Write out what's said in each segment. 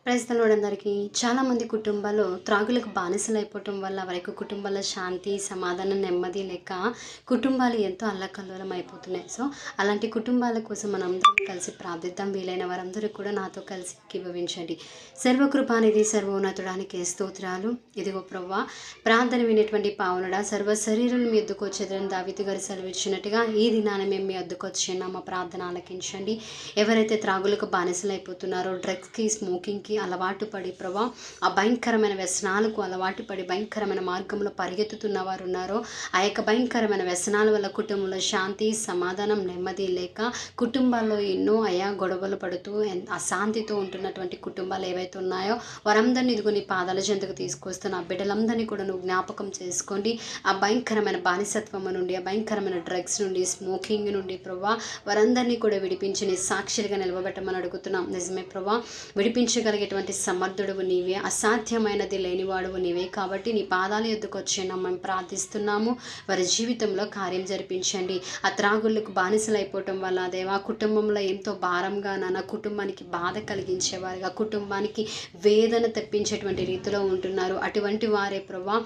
Praise the lord అందరికీ. చాలామంది కుటుంబాలు త్రాగులకు బానిసలైపోవటం వల్ల వారి యొక్క కుటుంబాల శాంతి, సమాధానం, నెమ్మది లేక కుటుంబాలు ఎంతో అల్లకల్లోలం అయిపోతున్నాయి. సో అలాంటి కుటుంబాల కోసం మనందరం కలిసి ప్రార్థిద్దాం. వీలైన వారందరూ కూడా నాతో కలిసి ఏకీభవించండి. సర్వకృపానిధి సర్వోన్నతుడానికి స్తోత్రాలు. ఇదిగో ప్రభువా, ప్రార్థన వినేటువంటి పావనుడా, సర్వ శరీరులు మీ ఎద్దుకు వచ్చేదని దావీదు గారు సెలవిచ్చినట్టుగా ఈ దినాన్ని మేము మీ ఎద్దుకు వచ్చిన మా ప్రార్థన ఆలకించండి. ఎవరైతే త్రాగులకు బానిసలైపోతున్నారో, డ్రగ్స్కి, స్మోకింగ్కి అలవాటు పడి ప్రభా, ఆ భయంకరమైన వ్యసనాలకు అలవాటు పడి భయంకరమైన మార్గంలో పరిగెత్తుతున్న వారు ఉన్నారో, ఆ యొక్క భయంకరమైన వ్యసనాల వల్ల కుటుంబంలో శాంతి, సమాధానం, నెమ్మది లేక కుటుంబాల్లో ఎన్నో గొడవలు పడుతూ అశాంతితో ఉంటున్నటువంటి కుటుంబాలు ఏవైతే ఉన్నాయో వారందరినీ ఇదిగో నీ పాదాల చెంతకు తీసుకొస్తున్న ఆ బిడ్డలందరినీ కూడా నువ్వు జ్ఞాపకం చేసుకోండి. ఆ భయంకరమైన బానిసత్వం నుండి, ఆ భయంకరమైన డ్రగ్స్ నుండి, స్మోకింగ్ నుండి ప్రభా వారందరినీ కూడా విడిపించి నీ సాక్షులుగా నిలవబెట్టమని అడుగుతున్నాం. నిజమే ప్రభా, విడిపించగలిగేటువంటి సమర్థుడువు నీవే, అసాధ్యమైనది లేనివాడువు నీవే. కాబట్టి నీ పాదాల ఎద్దుకు వచ్చిన మేము ప్రార్థిస్తున్నాము. వారి జీవితంలో కార్యం జరిపించండి. ఆ త్రాగుళ్ళకు బానిసలైపోవటం వల్ల దేవా కుటుంబంలో ఎంతో భారంగా, నాన్న కుటుంబానికి బాధ కలిగించేవారుగా, కుటుంబానికి వేదన తెప్పించేటువంటి రీతిలో ఉంటున్నారు. అటువంటి వారే ప్రభా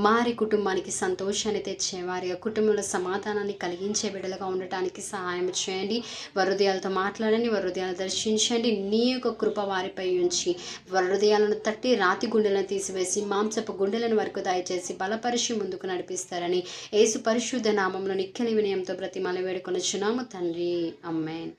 మారి కుటుంబానికి సంతోషాన్ని తెచ్చేవారిగా, కుటుంబంలో సమాధానాన్ని కలిగించే బిడ్డలుగా ఉండటానికి సహాయం చేయండి. వారి హృదయాలతో మాట్లాడండి, వారి హృదయాలు దర్శించండి. నీ యొక్క కృప వారిపై ఉంచి వారి హృదయాలను తట్టి రాతి గుండెలను తీసివేసి మాంసపు గుండెలను వరకు దయచేసి బలపరిచి ముందుకు నడిపిస్తారని యేసు పరిశుద్ధ నామంలో నిక్కలి వినయంతో బ్రతిమాల వేడుకొనుచున్నాము తండ్రి. ఆమేన్.